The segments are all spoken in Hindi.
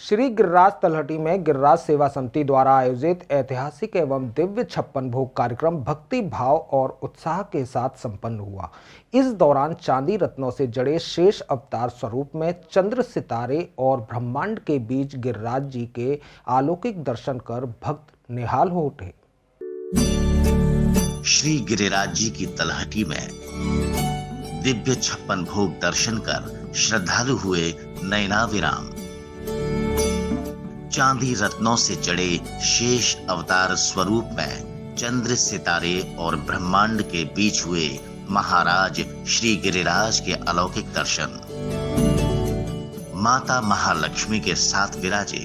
श्री गिरिराज तलहटी में गिरिराज सेवा समिति द्वारा आयोजित ऐतिहासिक एवं दिव्य 56 भोग कार्यक्रम भक्ति भाव और उत्साह के साथ संपन्न हुआ। इस दौरान चांदी रत्नों से जड़े शेष अवतार स्वरूप में चंद्र सितारे और ब्रह्मांड के बीच गिरिराज जी के अलौकिक दर्शन कर भक्त निहाल हो उठे। श्री गिरिराज जी की तलहटी में दिव्य 56 भोग दर्शन कर श्रद्धालु हुए नयनाविराम। चांदी रत्नों से जड़े शेष अवतार स्वरूप में चंद्र सितारे और ब्रह्मांड के बीच हुए महाराज श्री गिरिराज के अलौकिक दर्शन। माता महालक्ष्मी के साथ विराजे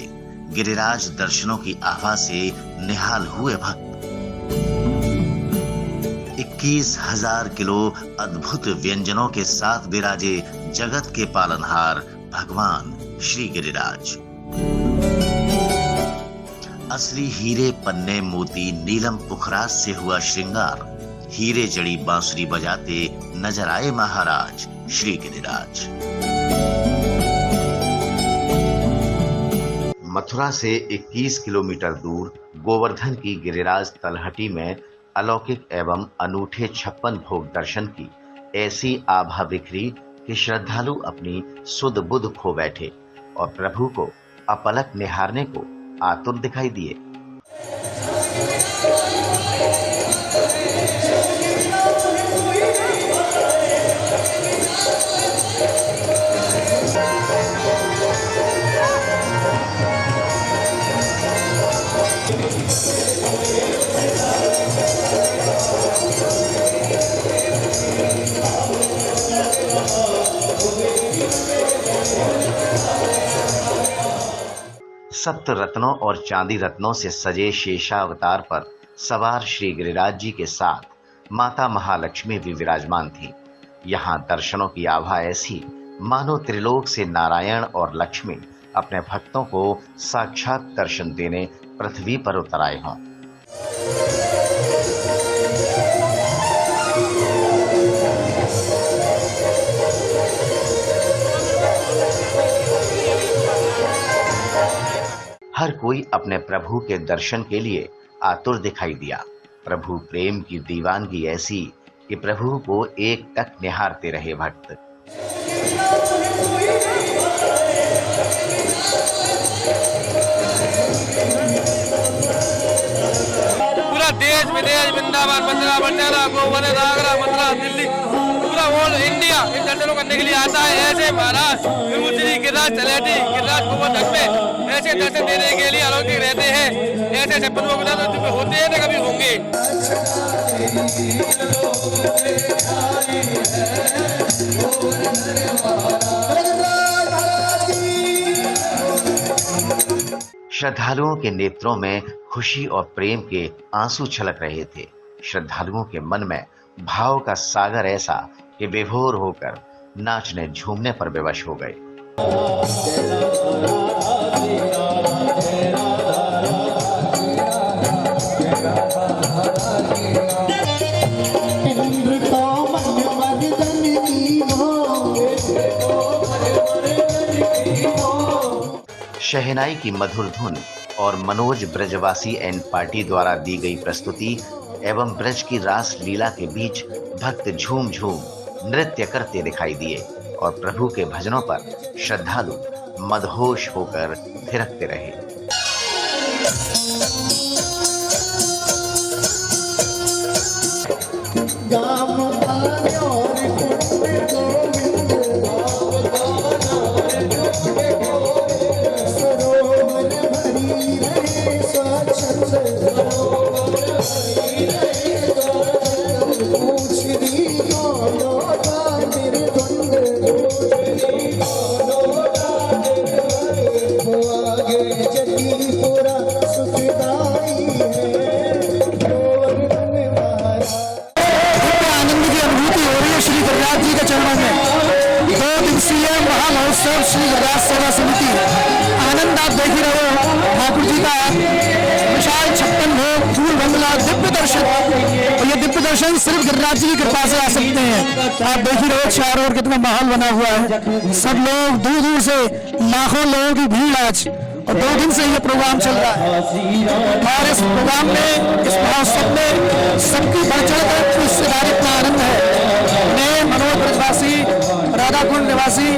गिरिराज दर्शनों की आभा से निहाल हुए भक्त। 21,000 किलो अद्भुत व्यंजनों के साथ विराजे जगत के पालनहार भगवान श्री गिरिराज। असली हीरे पन्ने मोती नीलम पुखराज से हुआ श्रृंगार, हीरे जड़ी बांसुरी बजाते नजर आए महाराज श्री गिरिराज। मथुरा से 21 किलोमीटर दूर गोवर्धन की गिरिराज तलहटी में अलौकिक एवं अनूठे 56 भोग दर्शन की ऐसी आभा बिखरी कि श्रद्धालु अपनी सुध बुध खो बैठे और प्रभु को अपलक निहारने को आतुर दिखाई दिए। सप्त रत्नों और चांदी रत्नों से सजे शेषावतार पर सवार श्री गिरिराज जी के साथ माता महालक्ष्मी भी विराजमान थी। यहाँ दर्शनों की आभा ऐसी मानो त्रिलोक से नारायण और लक्ष्मी अपने भक्तों को साक्षात दर्शन देने पृथ्वी पर उतर आए हों। हर कोई अपने प्रभु के दर्शन के लिए आतुर दिखाई दिया। प्रभु प्रेम की दीवानगी ऐसी कि प्रभु को एक टक निहारते रहे भक्त। पूरा देश विदेश वृंदावन मथुरा बंजारा गोवन आगरा मथुरा दिल्ली पूरा ऑल इंडिया इन दर्शनों करने के लिए आता है। ऐसे महाराज श्री गिरिराज तलहटी गिरिराज गोवर्धन में ऐसे दर्शन देने के लिए अलौकिक रहते हैं। ऐसे 56 भोग दर्शन होते हैं ना कभी होंगे। श्रद्धालुओं के नेत्रों में खुशी और प्रेम के आंसू छलक रहे थे। श्रद्धालुओं के मन में भाव का सागर ऐसा कि विभोर होकर नाचने झूमने पर विवश हो गए। शहनाई की मधुर धुन और मनोज ब्रजवासी एंड पार्टी द्वारा दी गई प्रस्तुति एवं ब्रज की रास लीला के बीच भक्त झूम झूम नृत्य करते दिखाई दिए और प्रभु के भजनों पर श्रद्धालु मदहोश होकर थिरकते रहे। महामहोत्सव श्री गिरिराज सेवा समिति आनंद आप देख ही रहे हो। ठाकुर जी का विशाल 56 भोग फूल बंगला दिव्य दर्शन, और ये दिव्य दर्शन सिर्फ गिरिराज जी की कृपा से आ सकते हैं। आप देख ही रहे चारों ओर कितना माहौल बना हुआ है, सब लोग दूर दूर से, लाखों लोगों की भीड़ आज, और 2 दिन से ये प्रोग्राम चल रहा है। और इस प्रोग्राम में, इस महोत्सव में सबकी बढ़ चढ़ कर हिस्सेदारी का आनंद है। मैं मनोहर ब्रजवासी, राधाकुंड निवासी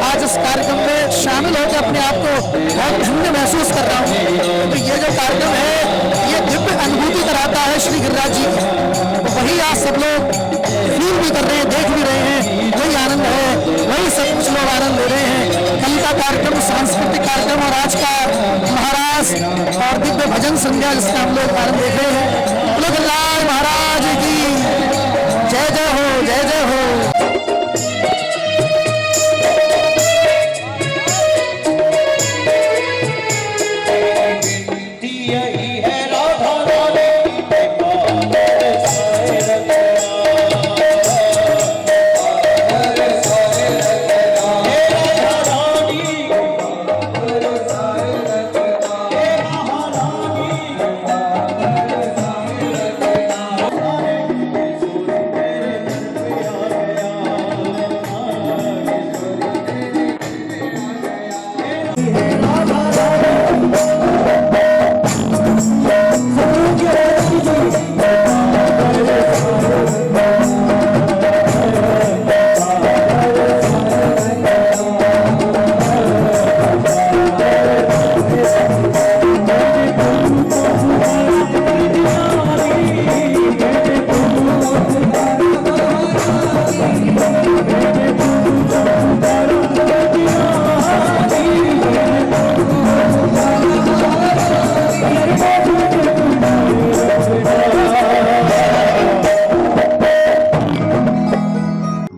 आज इस कार्यक्रम में शामिल होकर अपने आप को बहुत धन्य महसूस कर रहा हूँ। तो ये जो कार्यक्रम है ये दिव्य अनुभूति कराता है श्री गिरिराज जी की, तो वही आज सब लोग फील भी कर रहे हैं, देख भी रहे हैं, वही आनंद है, वही सब कुछ लोग आनंद ले रहे हैं। कल का कार्यक्रम सांस्कृतिक कार्यक्रम और आज का महाराज और दिव्य भजन संध्या जिसका हम लोग आनंद देख रहे हैं। बोलो गिरिराज महाराज की जय जय हो, जय जय हो।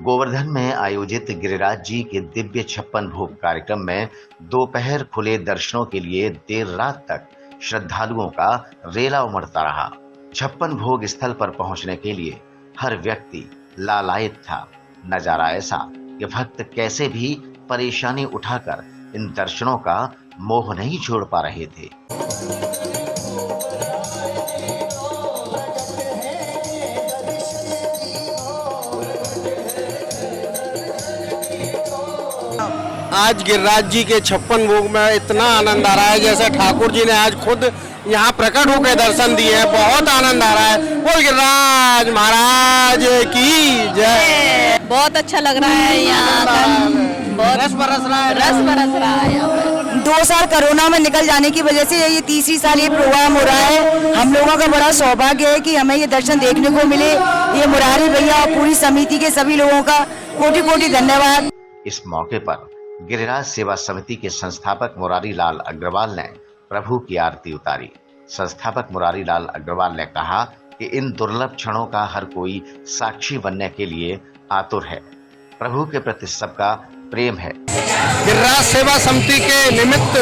गोवर्धन में आयोजित गिरिराज जी के दिव्य 56 भोग कार्यक्रम में दोपहर खुले दर्शनों के लिए देर रात तक श्रद्धालुओं का रेला उमड़ता रहा। 56 भोग स्थल पर पहुंचने के लिए हर व्यक्ति लालायित था। नजारा ऐसा कि भक्त कैसे भी परेशानी उठाकर इन दर्शनों का मोह नहीं छोड़ पा रहे थे। आज गिरिराज जी के 56 भोग में इतना आनंद आ रहा है, जैसे ठाकुर जी ने आज खुद यहाँ प्रकट होकर दर्शन दिए हैं। बहुत आनंद आ रहा है। बोल गिरिराज महाराज की जय। बहुत अच्छा लग रहा है यहाँ पर, बहुत रस बरस रहा है यहाँ पर। 2 साल कोरोना में निकल जाने की वजह से ये 3री साल ये प्रोग्राम हो रहा है। हम लोगों का बड़ा सौभाग्य है कि हमें ये दर्शन देखने को मिले। ये मुरारी भैया और पूरी समिति के सभी लोगों का कोटि कोटि धन्यवाद। इस मौके पर गिरिराज सेवा समिति के संस्थापक मुरारी लाल अग्रवाल ने प्रभु की आरती उतारी। संस्थापक मुरारी लाल अग्रवाल ने कहा कि इन दुर्लभ क्षणों का हर कोई साक्षी बनने के लिए आतुर है। प्रभु के प्रति सबका प्रेम है। गिरिराज सेवा समिति के निमित्त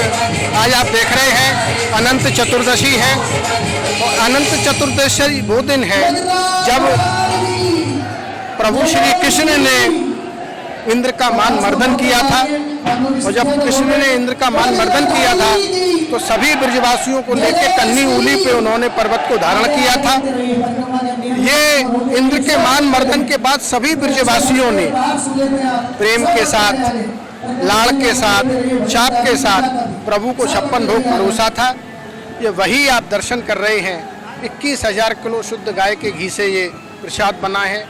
आज आप देख रहे हैं अनंत चतुर्दशी है, और अनंत चतुर्दशी वो दिन है जब प्रभु श्री कृष्ण ने इंद्र का मान मर्दन किया था। और जब कृष्ण ने इंद्र का मान मर्दन किया था तो सभी ब्रजवासियों को लेकर कन्नी ऊली पे उन्होंने पर्वत को धारण किया था। ये इंद्र के मान मर्दन के बाद सभी ब्रजवासियों ने प्रेम के साथ, लाड़ के साथ, चाप के साथ प्रभु को 56 भोग परोसा था। ये वही आप दर्शन कर रहे हैं। 21,000 किलो शुद्ध गाय के घी से ये प्रसाद बना है।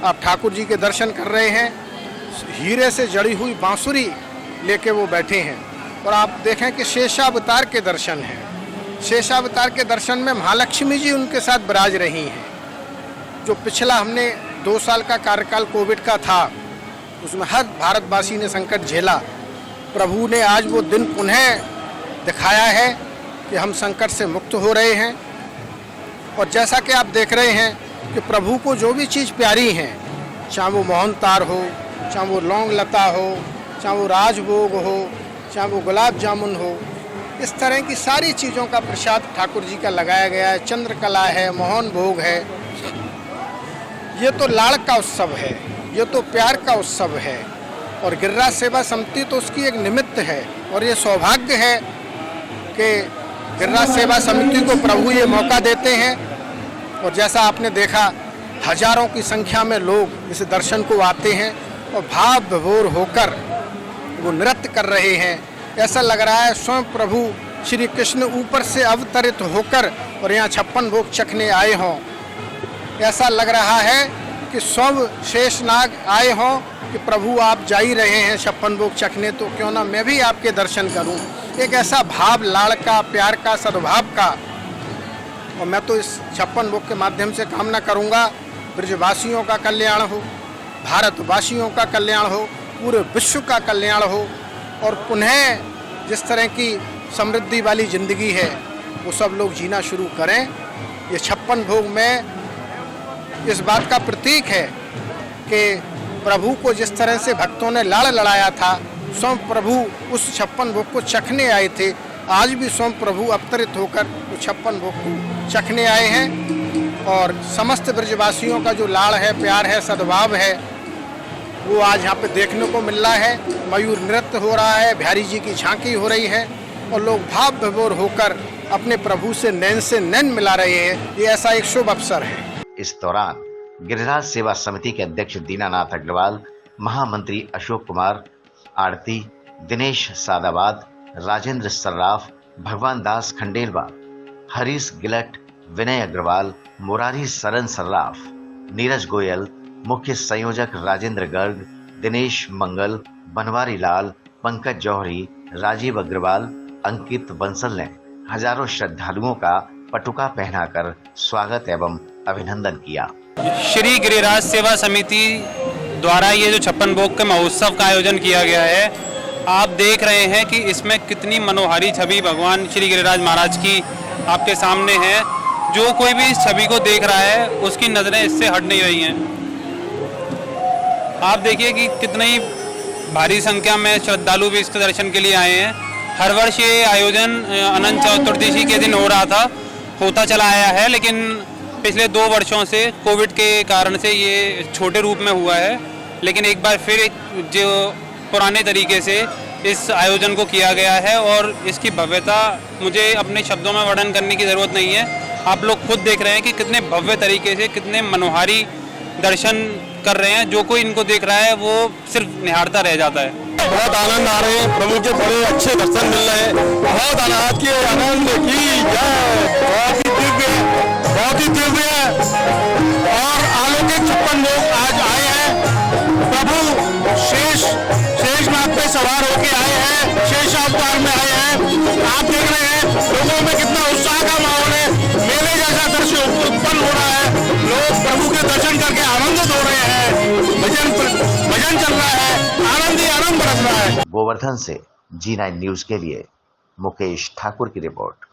आप ठाकुर जी के दर्शन कर रहे हैं। हीरे से जड़ी हुई बांसुरी लेके वो बैठे हैं। और आप देखें कि शेषावतार के दर्शन हैं। शेषावतार के दर्शन में महालक्ष्मी जी उनके साथ विराज रही हैं। जो पिछला हमने 2 साल का कार्यकाल कोविड का था, उसमें हर भारतवासी ने संकट झेला। प्रभु ने आज वो दिन पुनः दिखाया है कि हम संकट से मुक्त हो रहे हैं। और जैसा कि आप देख रहे हैं कि प्रभु को जो भी चीज़ प्यारी हैं, चाहे वो मोहन तार हो, चाहे वो लौंग लता हो, चाहे वो राजभोग हो, चाहे वो गुलाब जामुन हो, इस तरह की सारी चीज़ों का प्रसाद ठाकुर जी का लगाया गया है। चंद्रकला है, मोहन भोग है। ये तो लाड़ का उत्सव है, ये तो प्यार का उत्सव है। और गिरिराज सेवा समिति तो उसकी एक निमित्त है। और ये सौभाग्य है कि गिरिराज सेवा समिति को प्रभु ये मौका देते हैं। और जैसा आपने देखा, हजारों की संख्या में लोग इस दर्शन को आते हैं और भाव विभोर होकर वो नृत्य कर रहे हैं। ऐसा लग रहा है स्वयं प्रभु श्री कृष्ण ऊपर से अवतरित होकर और यहाँ 56 भोग चखने आए हों। ऐसा लग रहा है कि स्वयं शेषनाग आए हों कि प्रभु आप जा ही रहे हैं 56 भोग चखने, तो क्यों ना मैं भी आपके दर्शन करूं। एक ऐसा भाव लाड़ का, प्यार का, सद्भाव का। और मैं तो इस 56 भोग के माध्यम से कामना करूंगा ब्रजवासियों का कल्याण हो, भारतवासियों का कल्याण हो, पूरे विश्व का कल्याण हो और पुनः जिस तरह की समृद्धि वाली जिंदगी है वो सब लोग जीना शुरू करें। ये 56 भोग में इस बात का प्रतीक है कि प्रभु को जिस तरह से भक्तों ने लाड़ लड़ाया था, स्वयं प्रभु उस 56 भोग को चखने आए थे। आज भी स्वयं प्रभु अवतरित होकर वो 56 भोग को चखने आए हैं और समस्त ब्रजवासियों का जो लाड़ है, प्यार है, सद्भाव है, वो आज यहाँ पे देखने को मिल रहा है। मयूर नृत्य हो रहा है, बिहारी जी की झांकी हो रही है और लोग भाव विभोर होकर अपने प्रभु से नैन मिला रहे हैं। ये ऐसा एक शुभ अवसर है। इस दौरान गिरिराज सेवा समिति के अध्यक्ष दीनानाथ अग्रवाल, महामंत्री अशोक कुमार, आरती, दिनेश सादाबाद, राजेंद्र सर्राफ, भगवान दास खंडेलवाल, हरीश गिलट, विनय अग्रवाल, मुरारी सरन सर्राफ, नीरज गोयल, मुख्य संयोजक राजेंद्र गर्ग, दिनेश मंगल, बनवारी लाल, पंकज जौहरी, राजीव अग्रवाल, अंकित बंसल ने हजारों श्रद्धालुओं का पटुका पहनाकर स्वागत एवं अभिनंदन किया। श्री गिरिराज सेवा समिति द्वारा ये जो 56 भोग के महोत्सव का आयोजन किया गया है, आप देख रहे हैं कि इसमें कितनी मनोहारी छवि भगवान श्री गिरिराज महाराज की आपके सामने है। जो कोई भी इस छवि को देख रहा है उसकी नज़रें इससे हट नहीं रही हैं। आप देखिए कि कितनी भारी संख्या में श्रद्धालु भी इसके दर्शन के लिए आए हैं। हर वर्ष ये आयोजन अनंत चतुर्दशी के दिन हो रहा था, होता चला आया है, लेकिन पिछले 2 वर्षों से कोविड के कारण से ये छोटे रूप में हुआ है। लेकिन एक बार फिर जो पुराने तरीके से इस आयोजन को किया गया है और इसकी भव्यता मुझे अपने शब्दों में वर्णन करने की ज़रूरत नहीं है। आप लोग खुद देख रहे हैं कि कितने भव्य तरीके से, कितने मनोहारी दर्शन कर रहे हैं। जो कोई इनको देख रहा है वो सिर्फ निहारता रह जाता है। बहुत आनंद आ रहे हैं, प्रभु के बड़े अच्छे दर्शन मिल रहे हैं। बहुत आनंद की जय, बहुत ही दिव्य और अलौकिक 56 लोग आज आए हैं। प्रभु शेषनाग पे सवार होके आए हैं, शेष अवतार में आए हैं। आप देख रहे हैं लोगों में कितना उत्साह का माहौल है, मेले जैसा दृश्य उत्पन्न हो रहा है। लोग प्रभु के दर्शन करके आनंदित हो रहे हैं, भजन चल रहा है, आनंद ही आनंद बरस रहा है। गोवर्धन से G9 न्यूज के लिए मुकेश ठाकुर की रिपोर्ट।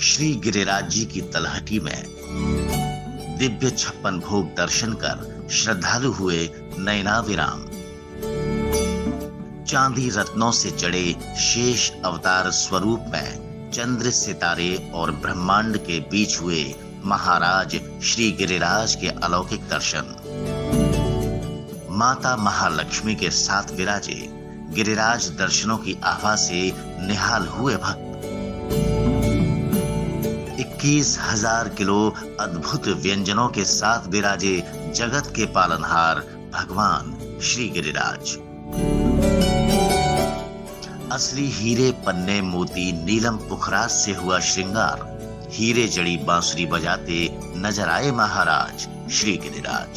श्री गिरिराज जी की तलहटी में दिव्य 56 भोग दर्शन कर श्रद्धालु हुए नयनाविराम। चांदी रत्नों से जड़े शेष अवतार स्वरूप में चंद्र, सितारे और ब्रह्मांड के बीच हुए महाराज श्री गिरिराज के अलौकिक दर्शन। माता महालक्ष्मी के साथ विराजे गिरिराज दर्शनों की आभा से निहाल हुए भक्त। 21,000 किलो अद्भुत व्यंजनों के साथ विराजे जगत के पालनहार भगवान श्री गिरिराज। असली हीरे, पन्ने, मोती, नीलम पुखराज से हुआ श्रृंगार, हीरे जड़ी बांसुरी बजाते नजर आए महाराज श्री गिरिराज।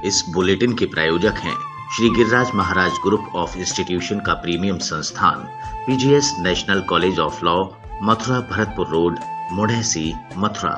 इस बुलेटिन के प्रायोजक हैं Shri Giriraj Maharaj group of institution का प्रीमियम संस्थान PGS national college of law, Mathura Bharatpur road, Mudhaisi, Mathura.